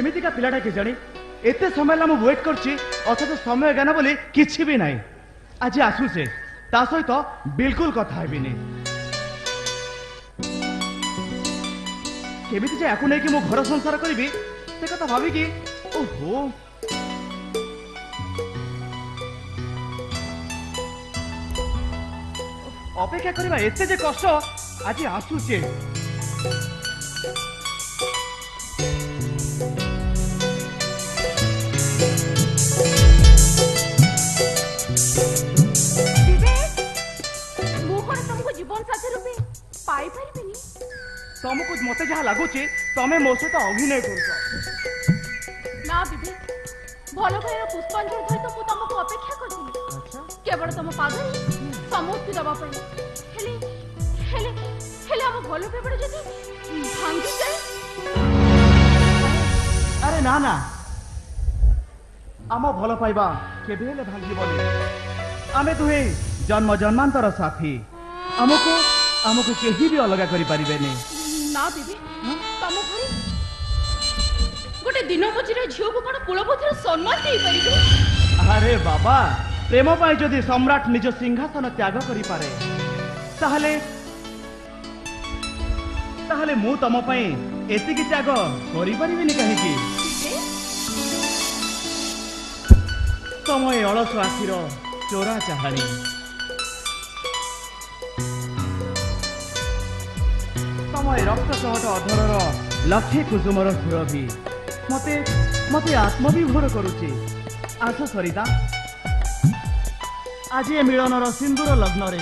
केमिति का पिलाटा के जानी एते समय ला मु वेट करछि अथच समय गाना बोली किछि भी नाही आज आसु से ता सहित बिल्कुल कथा हेबिनी केमिति जे आकु नै कि मु घर संसार करबी से कथा भाबी कि ओहो अपेक्षा करबा एते जे कष्ट आज आसु से जीवन साथी रूपे पाई परिबिनी तुमको मते जहा लागुची तमे मो सहित अभिनय करछ ना विवेक भलो भाईर पुष्पांजलि सहित मु तुमको अपेक्षा करथिनी अच्छा केवल तुम पादरी समुक्ति दबा पई हेले हेले हेले हम भलो पेपड़ जदी भांगी जाए अरे ना ना आम भलो पाइबा केबे हेले भांगी बोली आमे दुहे जन्म जन्मांतर साथी हमको हमको केही भी अलग करि परिबेनी ना दीदी तम घरे गोटे दिन मझिरे झियो को कोन कुलपतिर सम्मान देई परिबे अरे बाबा प्रेम पाई जदि सम्राट निज सिंहासन त्याग करि पारे ताहले ताहले मु तम पई एतिकी त्याग करि परिबिनी काहे कि समय अलस आखिर चोरा चाहानी समय रक्त सहट अधरर लक्षे कुसुमर सुरभि मते मते आत्मविभोर करुची आस सरिता आज ए मिलनर सिंदूर लग्न रे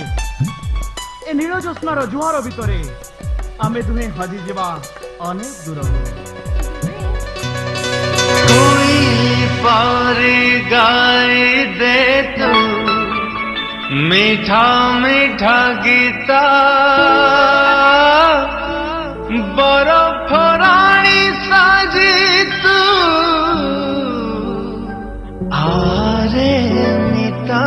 ए नील ज्योत्स्नार जुहार भितरे आमे दुहे हजी जीवा अनेक दूर कोई पार गाए दे तू मीठा मीठा गीता बरफ रानी साजी तू आरे मिता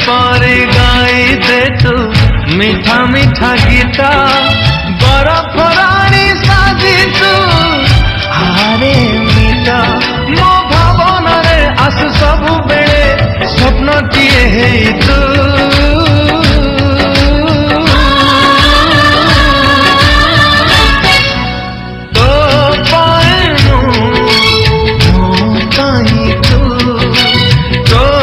पारे गाई दे तू मीठा मीठा गीता बरफ रानी साजी तू आरे मीठा मो भावन रे आसु सबु बेले स्वप्न किए हे तू तो पाएनु मो ताई तू तो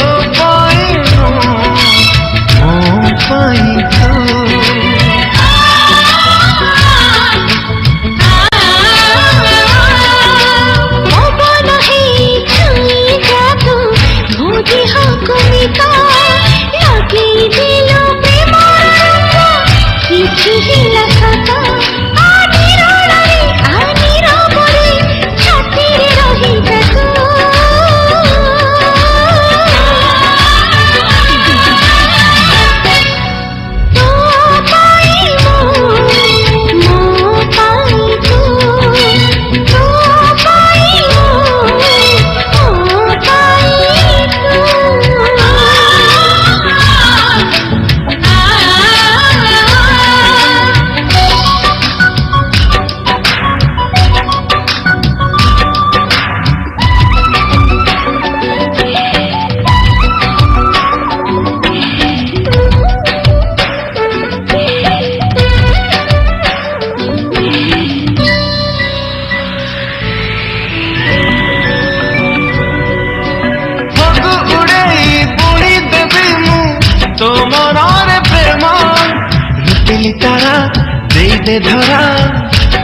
दे धरा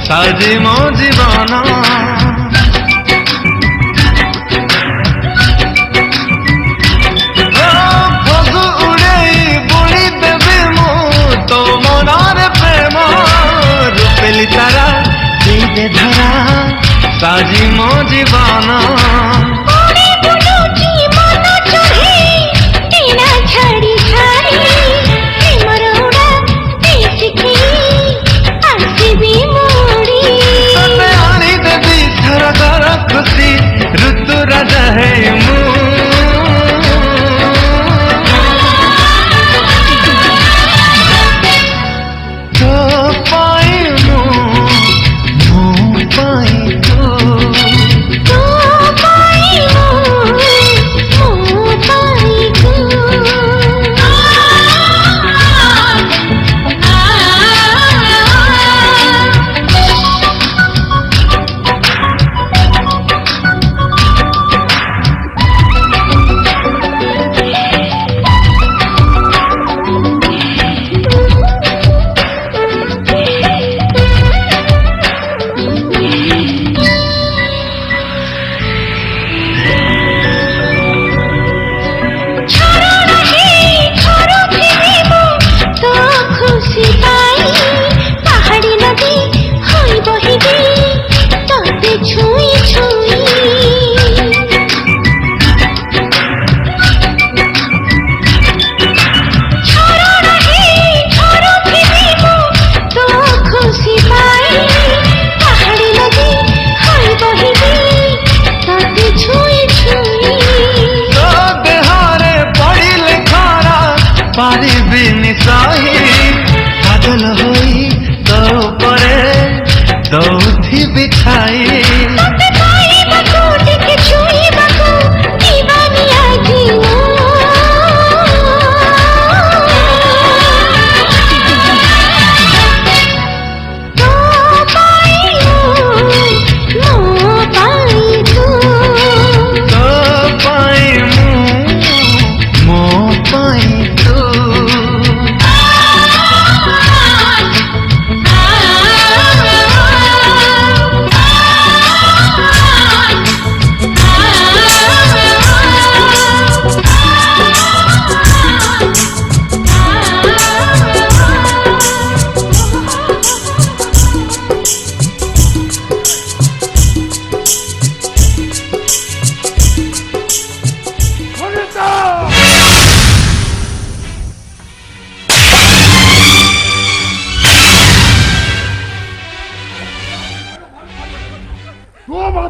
साजे मो जीवन फगु उड़े बुड़ी देवी मु तो मनार प्रेम रूपेली तारा दे धरा साजे मो जीवन छड़ी छाड़ी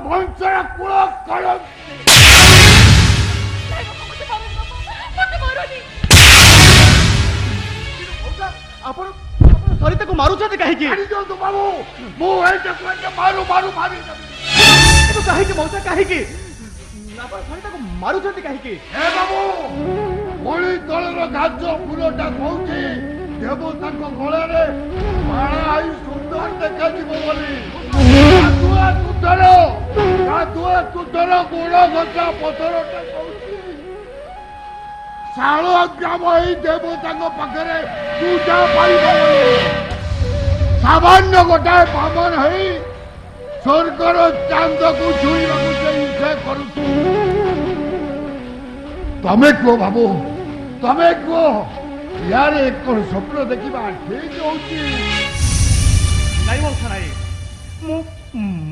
ବଂଶର କୂଳ କଳ ଆପଣ ସରିତାକୁ ମାରୁଛନ୍ତି କାହିଁକି? ଦିଅନ୍ତୁ ବାବୁ, ମୁଁ ଏଇଟାକୁ ମାରୁ ମାରୁ ମାରି କାହିଁକି ମଉସା କାହିଁକି ଆପଣ ସରିତାକୁ ମାରୁଛନ୍ତି କାହିଁକି? ହେ ବାବୁ, ମଳି ତଳର ଘାସ ଫୁଲଟା କହୁଛି ଦେବତାଙ୍କ ଗଳାରେ ମାଳା ଆଇ ସୁନ୍ଦର ଦେଖାଯିବ ବୋଲି। ଗାଧୁଆ ତୁଠର ଗୋଡ଼ ଘଷା ପଥରଟା କହୁଛି ଶାଳ ଗ୍ରାମ ଏଇ ଦେବତାଙ୍କ ପାଖରେ ପୂଜା ପାଇବ ବୋଲି। ସାମାନ୍ୟ ଗୋଟାଏ ବାମନ ହେଇ ସ୍ୱର୍ଗର ଚାନ୍ଦକୁ ଛୁଇଁବାକୁ ସେ ଇଚ୍ଛା କରୁଛି। ତମେ କୁହ ବାବୁ, ତମେ କୁହ, ୟାରେ କଣ ସ୍ୱପ୍ନ ଦେଖିବା ଠିକ ହଉଛି? ନାଇଁ ମଉସା ନାଇଁ,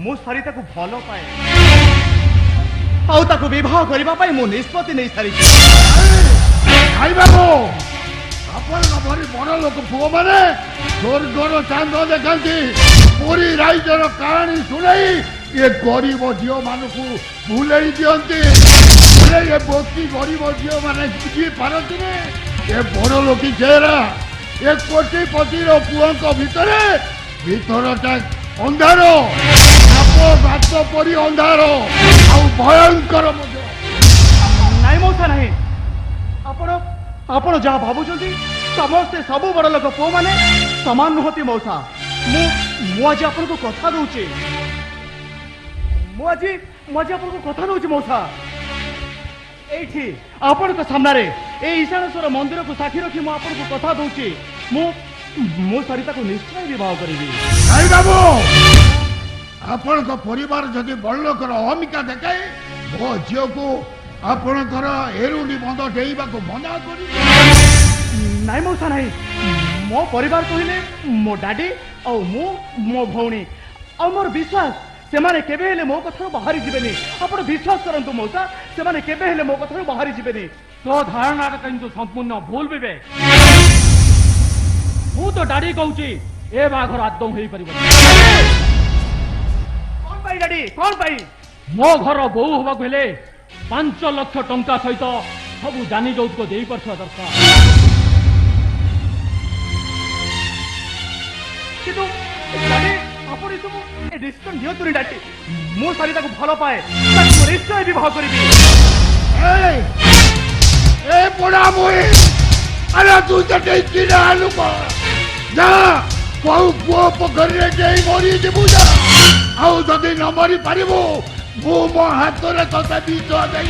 ମୁଁ ସରିତାକୁ ଭଲ ପାଏ ଆଉ ତାକୁ ବିବାହ କରିବା ପାଇଁ ମୁଁ ନିଷ୍ପତ୍ତି ନେଇ ସାରିଛି। ଭାଇ ବାବୁ, ଆପଣଙ୍କ ଭଳି ବଡ଼ ଲୋକ ପୁଅମାନେ ସ୍ୱର୍ଗର ଚାନ୍ଦ ଦେଖାନ୍ତି, ପୁରୀ ରାଇଜର କାହାଣୀ ଶୁଣେଇ ଏ ଗରିବ ଝିଅମାନଙ୍କୁ ଭୁଲେଇ ଦିଅନ୍ତି। ହେଲେ ଏ ବୋକି ଗରିବ ଝିଅମାନେ ବୁଝି ପାରନ୍ତିନି ଏ ବଡ଼ ଲୋକୀ ଚେହେରା। ଏ କୋଟିପତିର ପୁଅଙ୍କ ଭିତରଟା ଅନ୍ଧାର, ସାପ ଗାତ ପରି ଅନ୍ଧାର ଆଉ ଭୟଙ୍କର ମଧ୍ୟ। ନାଇଁ ମଉସା ନାହିଁ, ଆପଣ ଯାହା ଭାବୁଛନ୍ତି ସମସ୍ତେ ସବୁ ବଡ଼ ଲୋକ ପୁଅମାନେ ସମାନ ନୁହନ୍ତି ମଉସା। ମୁଁ ଆଜି ଆପଣଙ୍କୁ କଥା ଦଉଛି, ମୁଁ ଆଜି ଆପଣଙ୍କୁ କଥା ଦଉଛି ମଉସା। ଏଇଠି ଆପଣଙ୍କ ସାମ୍ନାରେ ଏଇ ଈଶାନେଶ୍ୱର ମନ୍ଦିରକୁ ସାକ୍ଷୀ ରଖି ମୁଁ ଆପଣଙ୍କୁ କଥା ଦଉଛି, ମୁଁ ସରିତାକୁ ନିଶ୍ଚୟ ବିବାହ କରିବି। ନାଇଁ ବାବୁ, ଆପଣଙ୍କ ପରିବାର ଯଦି ବଡ଼ ଲୋକର ଅହମିକା ଦେଖାଏ ମୋ ଝିଅକୁ ଆପଣଙ୍କର ଏରୁଣ୍ଡି ବନ୍ଧ ଡେଇବାକୁ ମନା କରିବେ। ନାଇଁ ମଉସା ନାହିଁ, ମୋ ପରିବାର କହିଲେ ମୋ ଡାଡି ଆଉ ମୁଁ, ମୋ ଭଉଣୀ ଆଉ ମୋର ବିଶ୍ୱାସ, ସେମାନେ କେବେ ହେଲେ ମୋ କଥାରୁ ବାହାରି ଯିବେନି। ଆପଣ ବିଶ୍ୱାସ କରନ୍ତୁ ମଉସା, ସେମାନେ କେବେ ହେଲେ ମୋ କଥାରୁ ବାହାରି ଯିବେନି। ତୋ ଧାରଣାଟା କିନ୍ତୁ ସମ୍ପୂର୍ଣ୍ଣ ଭୁଲ ବିବେ। ମୁଁ ତ ଡାଡି କହୁଛି ଏ ବାହାଘର ଆଦୌ ହେଇପାରିବ। କଣ ପାଇଁ ଡାଡି, କଣ ପାଇଁ? ମୋ ଘର ବୋହୂ ହବାକୁ ହେଲେ 5 ଲକ୍ଷ ଟଙ୍କା ସହିତ ସବୁ ଜାନି ଯୌତୁକ ଦେଇପାରୁଥିବା ଦରକାର। କିନ୍ତୁ ଡାଡି, ଆପଣ ଏସବୁ ଡିସିସନ୍ ନିଅନ୍ତୁନି ଡାଡି। ମୁଁ ସରିତାକୁ ଭଲ ପାଏ, ତାକୁ ନିଶ୍ଚୟ ବିବାହ କରିବି। ଏ ପୋଡ଼ା ମୁଇ, ଆରେ ତୁ ତ କିଣା ଲୋକ ଯା, କୋଉ ପୁଅ ପୋଖରୀରେ ଯାଇ ମରିଯିବୁ ଯା। ଆଉ ଯଦି ନ ମରି ପାରିବୁ ମୁଁ ମୋ ହାତରେ ତତେ ବିଷ ଦେଇ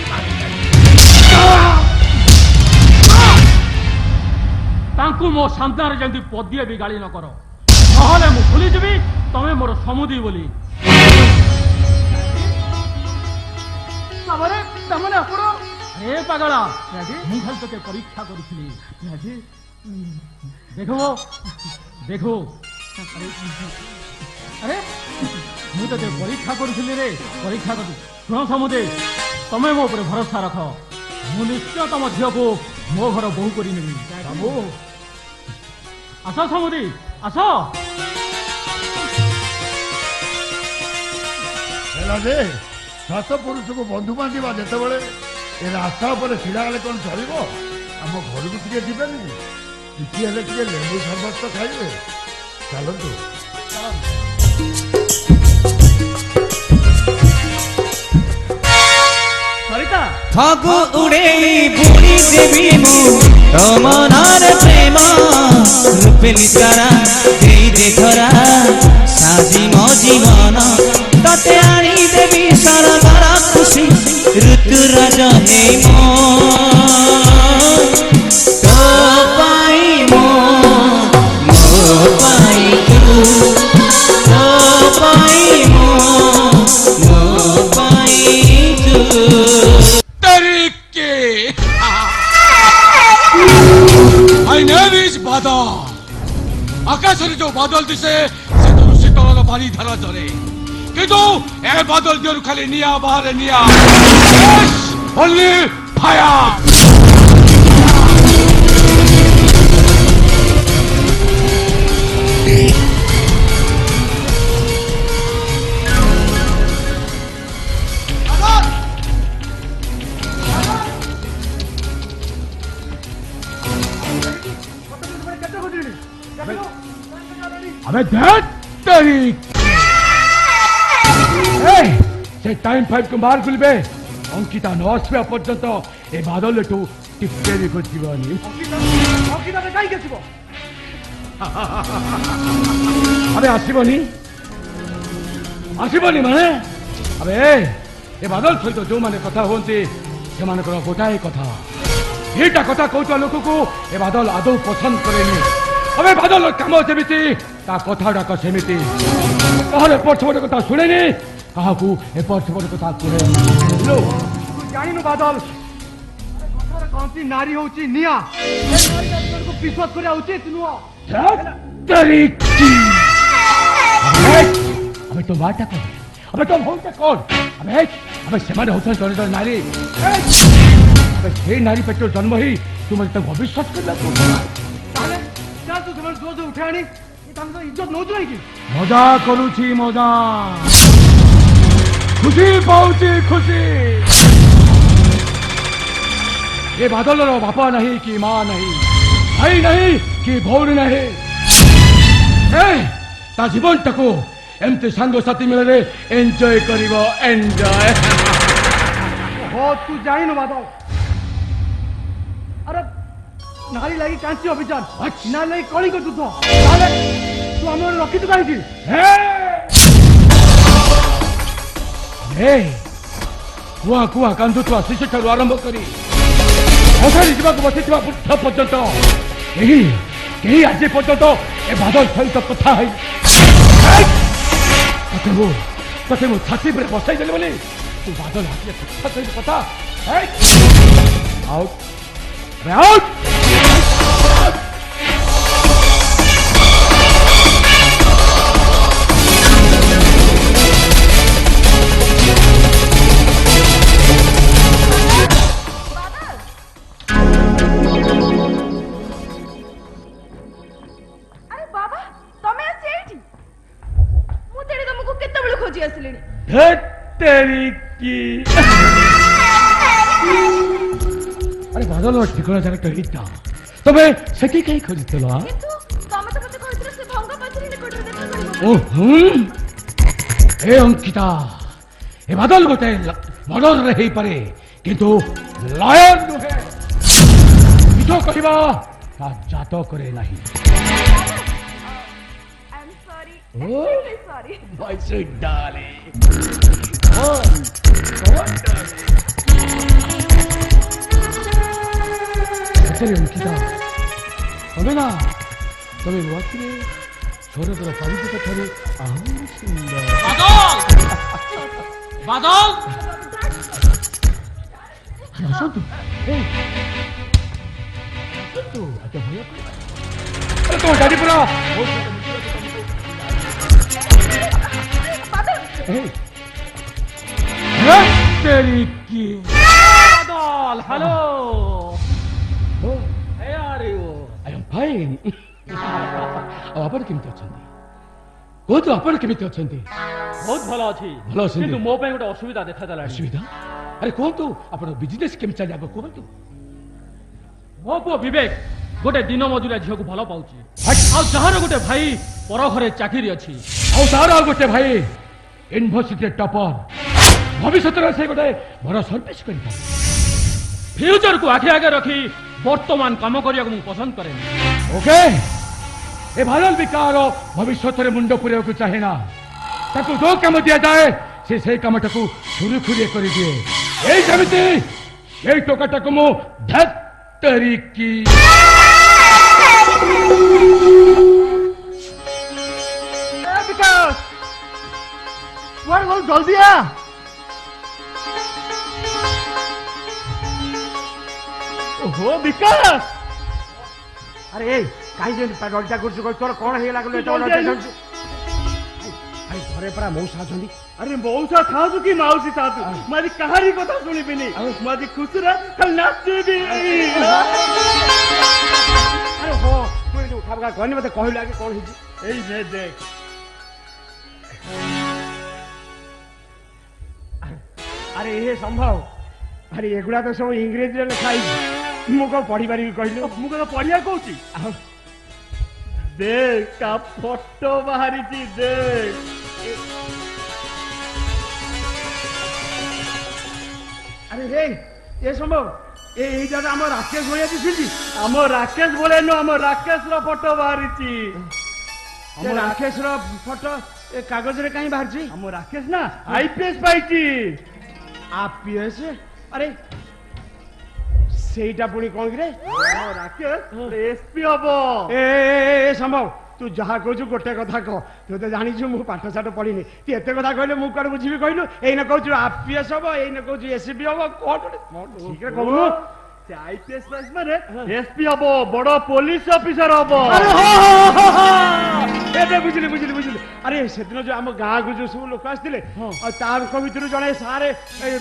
ତାଙ୍କୁ ମୋ ସାମ୍ନାରେ ଯେମିତି ପଦିଏ ବି ଗାଳି ନ କର, ନହେଲେ ମୁଁ ଭୁଲିଯିବି ତମେ ମୋର ସମୁଦି ବୋଲି। ତାମାନେ ଆପଣ ଏ ପାଗଳା, ମୁଁ ଖାଲି ତୋତେ ପରୀକ୍ଷା କରୁଥିଲି। ଦେଖ ଆରେ ମୁଁ ତୋତେ ପରୀକ୍ଷା କରୁଥିଲି ରେ, ପରୀକ୍ଷା କରୁ। ଶୁଣ ସମୁଦି, ତମେ ମୋ ଉପରେ ଭରସା ରଖ, ମୁଁ ନିଶ୍ଚୟ ତମ ଝିଅକୁ ମୋ ଘର ବୋହୂ କରି ନେବି। ବାବୁ ଆସ ସମୁଦି, ଆସ। ହେଲା ଯେ ସାତ ପୁରୁଷକୁ ବନ୍ଧୁ ବାନ୍ଧିବା ଯେତେବେଳେ ଏ ରାସ୍ତା ଉପରେ ଛିଡ଼ା ହେଲେ କ'ଣ ଚଳିବ? ଆମ ଘରକୁ ଟିକେ ଯିବେନି? କିଛି ହେଲେ ଟିକେ ଲେମ୍ବୁ ସର୍ବତ ଖାଇବେ। ଚାଲନ୍ତୁ। ସରିତା, ଫଗୁ ଉଡ଼େଇ ବୁଲି ଦେବି ମୁଁ ତମ ନାର ପ୍ରେମ ରୂପେଲି ତାରା ଦେଇ ଦେ ଧରା ସାଜି ମୋ ଜୀବନ ତତେ ଆଣି ଦେବି ସରବର ଖୁସି ଋତୁ ରାଜ ହେଇ ମୋ ତୋ ପାଇଁ ମୋ ପାଇଁ ତୁ ତୋ ପାଇଁ ମୋ ପାଇଁ ତୁ। My name is Badal. ଆକାଶରେ ଯୋଉ ବାଦଲ ଦିଶେ ସେଥିରୁ ଶୀତଳର ପାଣି ଧାରା ଝରେ, କିନ୍ତୁ ଏ ବାଦଲ ଦିହରୁ ଖାଲି ନିଆଁ ବାହାରେ, ନିଆଁ। Only fire. अबे ध्यान तेरी से टाइम फाइव को बाहर खुलबे अंकिता न आसवा पर्यंत ए बादल एठू टिप्टे भी को जीवनी अंकिता काई गेसिबो अबे आसीबनी आसीबनी माने अबे ए बादल सहित जो माने कथा होंती से मानकर गोटाए कथा एटा कथा कहता लोक को ए बादल आदौ पसंद करेनी अबे बादल काम सेमिति ता कथाटा सेमिति कहले पछपट कथा शुणेनी काहाकू ए पछपट कथा कहे लो तू जानिनु बादल कथार कौनसी नारी होची निया ए नारी को विश्वास करिया उचित नुआ अबे तो बाटा कौन अबे तो होता कौन अबे सेमाने होता जड़े नारी अबे से नारी पेट्रोल जन्म ही तुम तक अविश्वास कर ताले क्या तू समझ जो उठाणी ये तम तो इज्जत नो जोई की मजा करूची मजा खुशी पाउची खुशी ये बादल रो बापा नहीं कि मां नहीं भाई नहीं कि भौरी नहीं ता जीवन टाको एमती सांग साथी मिले एंजॉय करिवो एंजॉय हो तू जानिनु बादल अरे नारी लगी कांची अभियान ना लगी कली को युद्ध ताले तू हमर रखी तू काई कुआ कुआ कांदु तो शिशु ठारू आरंभ करी असारी जीवा को बसी बुद्ध पर्यंत कहीं आज पर्यंत ए बादल सहित कथा है तथे मु छाती पर बसाई देले बोली तू बादल हाथी कथा सहित कथा आउट आउट अरे बादल ठिकाना जगह इतना तबे सकी कहीं खोजतलो किंतु तमे तो मते कहितले से भंगा पछरी निकट रे देखा करिवो ओह ए अंकिता ए बादल गोटे मर्डर रही परे किंतु लायन नुहे मिठो कहबा ता जातो करे नहीं I am sorry Oh. Sorry My sweet darling. अरे अंकिता हमें ना तबे वाकरे छोरे पर पानी के ठारे आहुर सुंदर बादल असंतु ए असंतु अच्छा भैया अरे तो गाड़ी पूरा तेरी की बादल hello how are you I am fine आपण केमिति अछंती कोतो आपण केमिति अछंती बहुत भलो अछि भलो अछि किंतु मो पे गोटे असुविधा देखा देला असुविधा अरे कोतो आपण बिजनेस केम चली आगो कोबंतु मो पो विवेक गोटे दिन मजुरिया झियो को भलो पाउची आ जहार गोटे भाई पर घरे चाकरी अछि आ तार गोटे भाई यूनिवर्सिटी टॉपर भविष्य से गोटे बड़ सर्विस कर फ्यूचर को आखि आगे रखी वर्तमान काम करिया को पसंद करे ओके ए भारत विकार भविष्य मुंड पुरिया को चाहे ना ताकू जो काम दिया जाए से कामटा को सुरुखुरी कर दिए ए जमिति ए टोकाटा को मु धत्तरी की विकास बहुत जल्दी आ ओहो विकास अरे कहीं रजा कर तोर कौन है लगलो घरे परा मौसा अछंती अरे मौसा थाजु कि माउसी थाजु मारी कहानी कथा सुनी बिनी मारी खुशी रे कल नाचबी अरे हो तू जो उठाबगा कहनी मते कहलु आगे कौन हिजी ए ने देख अरे ये संभव अरे एगुड़ा तो सब इंग्रेजी रे लिखाई मु को पढ़ी पारी कहलु मु को पढ़िया कहूची देख का फोटो बाहरी देख अरे रे ये संभव এই জায়গা আমার রাকেশ ভইয়া দিছিলি आम राकेश बोले नो आम राकेश रो फोटो बाहरी ଏ ରାକେଶର ଫଟୋ ଏ କାଗଜରେ କାହିଁ ବାହାରିଛି आम राकेश ना आईपीएस पाई आईपीएस अरे ସେଇଟା ପୁଣି କଣ କିରେ राकेश एसपी हम ଏ ସମ୍ଭବ ତୁ ଯାହା କହୁଛୁ ଗୋଟେ କଥା କହ ତୁ ତ ଜାଣିଛୁ ମୁଁ ପାଠ ସାଠ ପଢିନି ତୁ ଏତେ କଥା କହିଲେ ମୁଁ କୁଆଡେ ବୁଝିବି କହିଲୁ ଏଇନା କହୁଛୁ ଆଇପିଏସ୍ ହବ ଏଇନା କହୁଛୁ ଏସପି ହବ କଣ ଠିକରେ କହୁନୁ आईपीएस पास माने एसपी हम बड़ पुलिस ऑफिसर हम अरे हो ଏବେ ବୁଝିଲି ବୁଝିଲି ବୁଝିଲି ଆରେ ସେଦିନ ଯୋଉ ଆମ ଗାଁକୁ ଯୋଉ ସବୁ ଲୋକ ଆସିଥିଲେ ଆଉ ତାଙ୍କ ଭିତରୁ ଜଣେ ସାରେ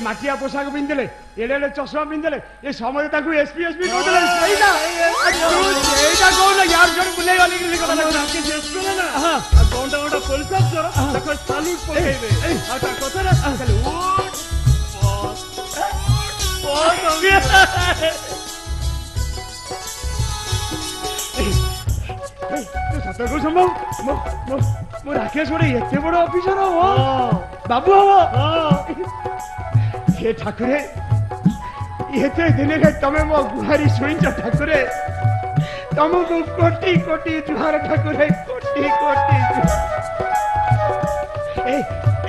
ମାଟିଆ ପୋଷାକ ପିନ୍ଧିଥିଲେ ଏଡେ ଏଡେ ଚଷମା ପିନ୍ଧିଥିଲେ ଏ ସମୟରେ ତାଙ୍କୁ ଏସପି ଏସପି କହୁଥିଲେ ସେଇଟା ସେଇଟା କହୁନ ୟାର ଜଣେ ବୁଲେଇ ଗଲି କି କଥା राकेश एसपी ना गोंडा गोंडा पुलिस ऑफिसर ताको सालूट पकेइबे आ ता कथरा खाली ସତ କହୁଛ ମୁଁ ରାକେଶ ଗୋଟେ ଏତେ ବଡ ଅଫିସର ହବ ବାବୁ ହବ ହେ ଠାକୁରେ ଏତେ ଦିନରେ ତମେ ମୋ ଗୁହାରି ଶୁଣିଛ ଠାକୁରେ ତମକୁ କୋଟି କୋଟି ଜୁହାର ଠାକୁରେ କୋଟି କୋଟି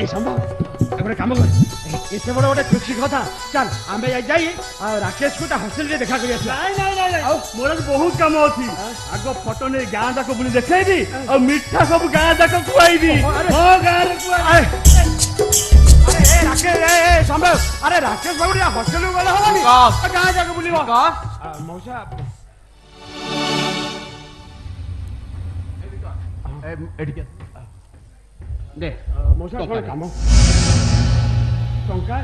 এই সম্ভব ଗୋଟେ କାମ କର ଏତେ ବଡ ଗୋଟେ ଖୁସି କଥା ଚାଲ ଆମେ ଯାଇ ଆଉ ରାକେଶକୁ ତା ହଷ୍ଟେଲରେ ଦେଖା କରି ଆସିବା ଆଉ ମୋର ବହୁତ କାମ ଅଛି ଆଗ ଫଟୋ ନେଇ ଗାଁ ଯାକ ବୁଲି ଦେଖେଇବି ଆଉ ମିଠା ସବୁ ଗାଁ ଯାକ ଖୁଆଇବି ହଁ ଗାଁରେ ଆରେ ଏ ରାକେଶ ଏ ସମ୍ଭବ ଆରେ ରାକେଶ ବାବୁ ଟିକେ ହଷ୍ଟେଲକୁ ଗଲେ ହବନି ଗାଁ ଯାକ ବୁଲିବ ମଉସା ଦେ ମଉସା କଣ କାମ ଟଙ୍କା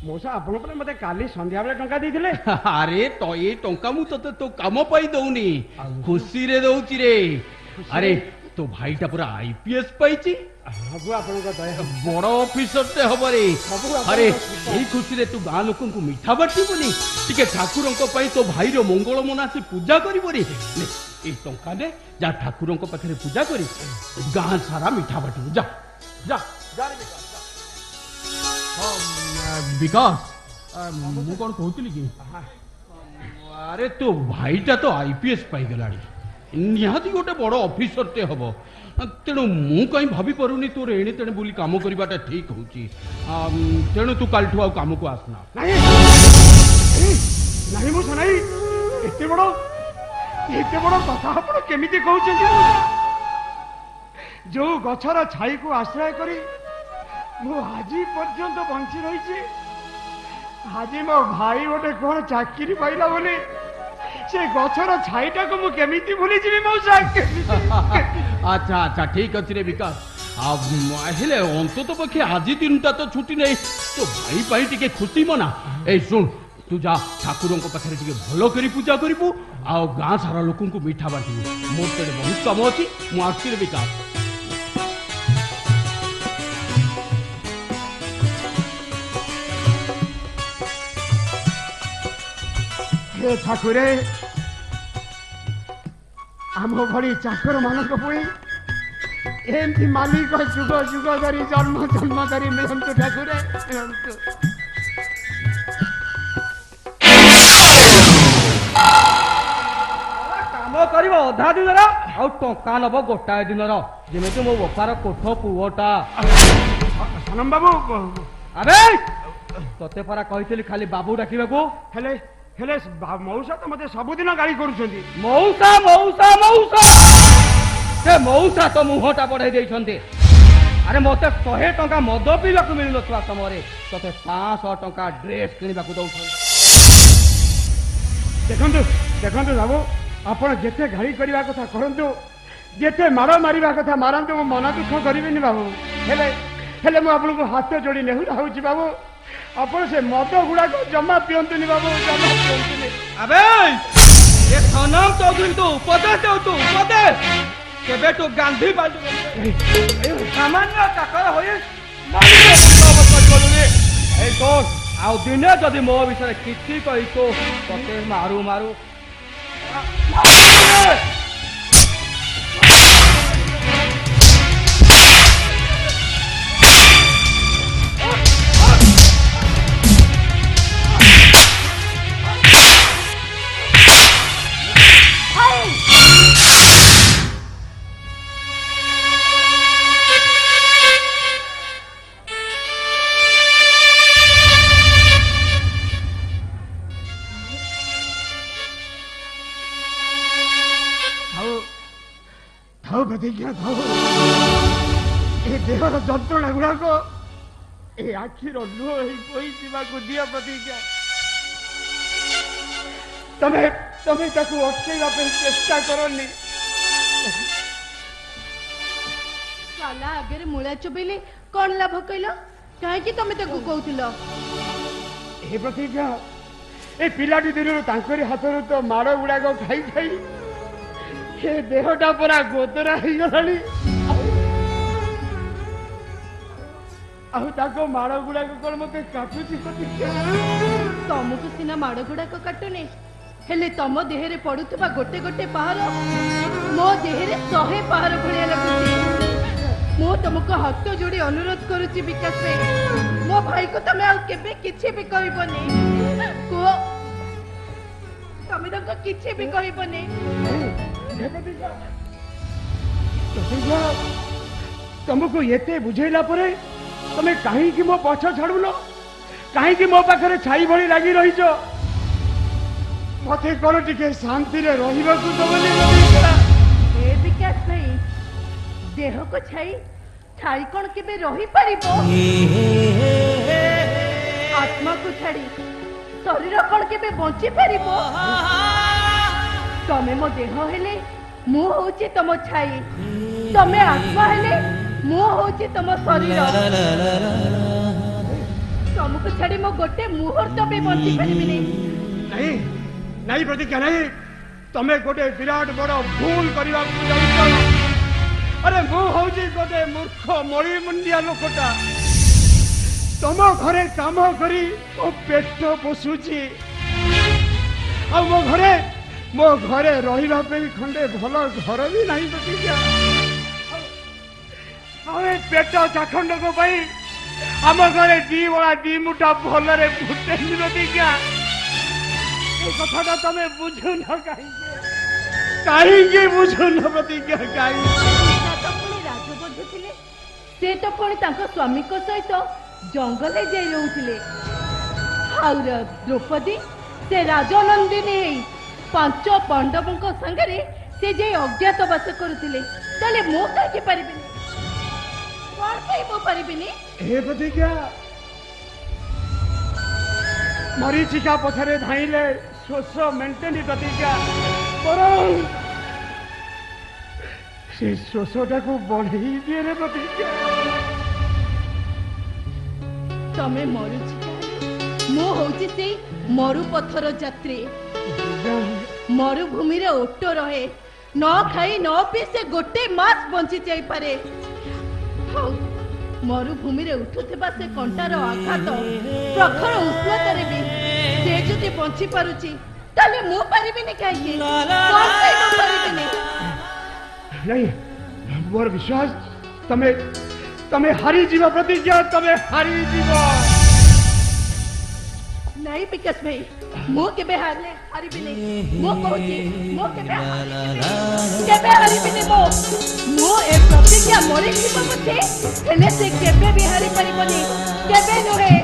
ମଉସା ଆପଣ ପରେ ମତେ କାଲି ସନ୍ଧ୍ୟାବେଳେ ଟଙ୍କା ଦେଇଥିଲେ ଆରେ ତ ଏ ଟଙ୍କା ମୁଁ ତତେ ତୋ କାମ ପାଇଁ ଦଉନି ଖୁସିରେ ଦଉଛି ରେ ଆରେ ତୋ ଭାଇଟା ପୁରା ଆଇପିଏସ୍ ପାଇଛି ସବୁ ଆପଣଙ୍କ ଦୟା ବଡ ଅଫିସରଟେ ହବ ରେ ଆରେ ଏଇ ଖୁସିରେ ତୁ ଗାଁ ଲୋକଙ୍କୁ ମିଠା ବାଟିବୁନି ଟିକେ ଠାକୁରଙ୍କ ପାଇଁ ତୋ ଭାଇର ମଙ୍ଗଳ ମନାସି ପୂଜା କରିବୁ ରେ ଏଇ ଟଙ୍କା ନେ ଯା ଠାକୁରଙ୍କ ପାଖରେ ପୂଜା କରି ଗାଁ ସାରା ମିଠା ବାଟିବୁ ଯା ଯା ବିକାଶ ମୁଁ କଣ କହୁଥିଲି କି ଆରେ ତୋ ଭାଇଟା ତ ଆଇପିଏସ୍ ପାଇଗଲାଣି ନିହାତି ଗୋଟେ ବଡ ଅଫିସରଟେ ହବ ତେଣୁ ମୁଁ କାହିଁ ଭାବି ପାରୁନି ତୋର ଏଣେ ତେଣେ ବୋଲି କାମ କରିବାଟା ଠିକ ହଉଛି ତେଣୁ ତୁ କାଲିଠୁ ଆଉ କାମକୁ ଆସନା ନାହିଁ ମୁଁ ଶୁଣାଇ ଏତେ ବଡ କଥା ଆପଣ କେମିତି କହୁଛନ୍ତି ଯୋଉ ଗଛର ଛାଇକୁ ଆଶ୍ରୟ କରି ମୁଁ ଆଜି ପର୍ଯ୍ୟନ୍ତ ବଞ୍ଚି ରହିଛି ଆଜି ମୋ ଭାଇ ଗୋଟେ କଣ ଚାକିରି ପାଇଲା ବୋଲି ସେ ଗଛର ଛାଇଟାକୁ ମୁଁ କେମିତି ଭୁଲିଯିବି ମଉସା ଆଚ୍ଛା ଆଚ୍ଛା ଠିକ ଅଛି ରେ ବିକାଶ ହେଲେ ଅନ୍ତତ ପକ୍ଷେ ଆଜି ଦିନଟା ତ ଛୁଟି ନେଇ ତୋ ଭାଇ ପାଇଁ ଟିକେ ଖୁସି ମନା ଏଇ ଶୁଣ ତୁ ଯା ଠାକୁରଙ୍କ ପାଖରେ ଟିକେ ଭଲ କରି ପୂଜା କରିବୁ ଆଉ ଗାଁ ସାରା ଲୋକଙ୍କୁ ମିଠା ବାଣ୍ଟିବୁ ମୋର ତେଣେ ବହୁତ କାମ ଅଛି ମୁଁ ଆସୁଛି ରେ ବିକାଶ ହେ ଠାକୁରେ ଆମ ଭଳି ଚାକର ମାନଙ୍କ ପାଇଁ ଏମିତି ମାଲିକ ଯୁଗ ଯୁଗ ଧରି ଜନ୍ମ ଧରି ମିଳନ୍ତୁ ଠାକୁରେ ମିଳନ୍ତୁ କାମ କରିବ ଅଧା ଦିନର ଆଉ ଟଙ୍କା ନବ ଗୋଟାଏ ଦିନର ଯେମିତି ମୋ ବୋପାର କୋଠ ପୁଅଟା ସନମ ବାବୁ ଆରେ ତତେ ପରା କହିଥିଲି ଖାଲି ବାବୁ ଡାକିବାକୁ ହେଲେ ହେଲେ ମଉସା ତ ମତେ ସବୁଦିନ ଗାଳି କରୁଛନ୍ତି ମଉସା ମଉସା ମଉସା ସେ ମଉସା ତ ମୁହଁଟା ବଢେଇ ଦେଇଛନ୍ତି ଆରେ ମତେ 100 ଟଙ୍କା ମଦ ପିଇବାକୁ ମିଳୁନଥିବା ସମୟରେ ତତେ 500 ଟଙ୍କା ଡ୍ରେସ କିଣିବାକୁ ଦଉଛନ୍ତି ଦେଖନ୍ତୁ ଦେଖନ୍ତୁ ବାବୁ ଆପଣ ଯେତେ ଗାଳି କରିବା କଥା କରନ୍ତୁ ଯେତେ ମାଡ଼ ମାରିବା କଥା ମାରନ୍ତୁ ମୁଁ ମନ ଦୁଃଖ କରିବିନି ବାବୁ ହେଲେ ହେଲେ ମୁଁ ଆପଣଙ୍କୁ ହାତ ଯୋଡ଼ି ନେହୁରା ହଉଛି ବାବୁ ଆପଣ ସେ ମଦ ଗୁଡାକ ଜମା ପିଅନ୍ତୁନି ବାବୁ ଜମା ପିଅନ୍ତୁନି ଆବେ ଏ ସନମ ଚୌଧୁରୀ ତୁ ଉପଦେଶ ଦେଉଛୁ ଉପଦେଶ କେବେଠୁ ଗାନ୍ଧୀ ବାଲୁ ସାମାନ୍ୟ ଚାକର ହୋଇ ଏଇ ଶୁଣ ଆଉ ଦିନେ ଯଦି ମୋ ବିଷୟରେ କିଛି କହିଛୁ ତତେ ମାରୁ ମାରୁ ଥାଉ ପ୍ରତିଜ୍ଞା ଥାଉ। ଏ ଦେହର ଯନ୍ତ୍ରଣା ଗୁଡାକ ଏ ଆଖିର ଲୁହ ହେଇ ବୋହି ଯିବାକୁ ଦିଅ ପ୍ରତିଜ୍ଞା। ତମେ ତମେ ତାକୁ ଅଟକେଇବା ପାଇଁ ଚେଷ୍ଟା କରନି। ସାଲା ଆଗରେ ମୂଳା ଚୋବେଇଲେ କଣ ଲାଭ କହିଲ? କାହିଁକି ତମେ ତାକୁ କହୁଥିଲ? ଏ ପ୍ରତିଜ୍ଞା ଏ ପିଲାଟି ଦିନରୁ ତାଙ୍କରି ହାତରୁ ତ ମାଡ଼ ଗୁଡାକ ଖାଇ ଖାଇ ଏ ଦେହଟା ପୁରା ଗୋଦରା ହେଇଗଲାଣି। ଆଉ ତାଙ୍କ ମାଡ଼ ଗୁଡାକ କଣ ମତେ କାଟୁଛି ପ୍ରତିଜ୍ଞା? ତମକୁ ସିନା ମାଡ଼ ଗୁଡାକ କାଟୁନି, ହେଲେ ତମ ଦେହରେ ପଡୁଥିବା ଗୋଟେ ଗୋଟେ ପାହାର ମୋ ଦେହରେ 100 ପାହାର ଭଳିଆ ଲାଗୁଛି। ମୁଁ ତମକୁ ହାତ ଯୋଡି ଅନୁରୋଧ କରୁଛି ବିକାଶ ଭାଇ, ମୋ ଭାଇକୁ ତମେ ଆଉ କେବେ କିଛି ବି କହିବନି। କୁହ, ତମେ ତାଙ୍କୁ କିଛି ବି କହିବନି। ପ୍ରତିଜ୍ଞା ତମକୁ ଏତେ ବୁଝେଇଲା ପରେ ତମେ କାହିଁକି ମୋ ପଛ ଛାଡୁନ? କାହିଁକି ମୋ ପାଖରେ ଛାଇ ଭଳି ଲାଗି ରହିଛ? ମତେ କଣ ଟିକେ ଶାନ୍ତିରେ ରହିବାକୁ ଦବନି? ଏ ବିକାଶ ଭାଇ, ଦେହକୁ ଛାଇ କଣ କେବେ ରହିପାରିବ? ଆତ୍ମାକୁ ଛାଡି ଶରୀର କଣ କେବେ ବଞ୍ଚି ପାରିବ? ତମେ ମୋ ଦେହ ହେଲେ ମୁଁ ହଉଛି ତମ ଛାଇ, ତମେ ଆତ୍ମା ହେଲେ ମୁଁ ହଉଛି ତମ ଶରୀର। ତମକୁ ଛାଡି ମୁଁ ଗୋଟେ ମୁହୂର୍ତ୍ତ ବି ବଞ୍ଚି ପାରିବିନି। ନାଇଁ ନାଇଁ ପ୍ରତିଜ୍ଞା ନାଇଁ, ତମେ ଗୋଟେ ବିରାଟ ବଡ ଭୁଲ କରିବାକୁ ଯାଉଛ। ଆରେ ମୁଁ ହଉଛି ଗୋଟେ ମୂର୍ଖ ମଳିମୁଣ୍ଡିଆ ଲୋକଟା। ତମ ଘରେ କାମ କରି ମୋ ପେଟ ପୋଷୁଛି, ଆଉ ମୋ ଘରେ ରହିବା ପାଇଁ ଖଣ୍ଡେ ଭଲ ଘର ବି ନାହିଁ ପ୍ରତିଜ୍ଞା। ଆଉ ଏ ପେଟ ଚାଖଣ୍ଡଙ୍କ ପାଇଁ ଆମ ଘରେ 2 ବଳା 2 ମୁଠା ଭଲରେ ଫୁଟେନି ପ୍ରତିଜ୍ଞା। ଏ କଥାଟା ତମେ ବୁଝୁନ କାହିଁକି ବୁଝୁନ ପ୍ରତିଜ୍ଞା? କାହିଁକି? ରାଜବନ୍ଧୁ ଥିଲେ, ସେ ତ ପୁଣି ତାଙ୍କ ସ୍ୱାମୀଙ୍କ ସହିତ ଜଙ୍ଗଲରେ ଯାଇ ରହୁଥିଲେ। ଆଉ ଦ୍ରୌପଦୀ ସେ ରାଜନନ୍ଦିନୀ ହେଇ 5 ପାଣ୍ଡବଙ୍କ ସାଙ୍ଗରେ ସେ ଯାଇ ଅଜ୍ଞାତବାସ କରୁଥିଲେ। ତାହେଲେ ମୁଁ କାହିଁକି ପାରିବିନି? କଣ ପାଇଁ ମୁଁ ପାରିବିନି? ହେ ପ୍ରତିଜ୍ଞା, ମରିଚିକା ପଛରେ ଧାଇଁଲେ ଶୋଷ ମେଣ୍ଟେନି ପ୍ରତିଜ୍ଞା। ବରଂ ସେ ଶୋଷଟାକୁ ବଢେଇ ଦିଏ ରେ ପ୍ରତିଜ୍ଞା। ତମେ ମରୁଚିକା, ମୁଁ ହଉଛି ସେଇ ମରୁପଥର ଯାତ୍ରୀ। ମରୁଭୂମିରେ ଓଟ ରହେ, ନ ଖାଇ ନ ପିଇ ସେ ଗୋଟେ ମାସ ବଞ୍ଚି ଯାଇପାରେ। ହଉ, ମରୁଭୂମିରେ ଉଠୁଥିବା ସେ କଣ୍ଟାର ଆଘାତ, ପ୍ରଖର ଉଷ୍ଣତାରେ ବି ସେ ଯଦି ବଞ୍ଚି ପାରୁଛି, ତାହେଲେ ମୁଁ ପାରିବିନି କାହିଁକି? କଣ ପାଇଁ ମୁଁ ପାରିବିନି? ନାଇଁ, ମୋର ବିଶ୍ୱାସ ତମେ ହାରିଯିବ ପ୍ରତିଜ୍ଞା, ତମେ ହାରିଯିବ। ନାଇଁ ବିକାଶ ଭାଇ, ମୁଁ କେବେ ହାରିବିନି। ମୁଁ କହୁଛି, ମୁଁ କେବେ ହାରିବିନି। ମୁଁ ଏ ପ୍ରତିଜ୍ଞା ମରିଯିବ ପଛେ, ହେଲେ ସେ କେବେ ବି ହାରି ପାରିବନି, କେବେ ନୁହେଁ।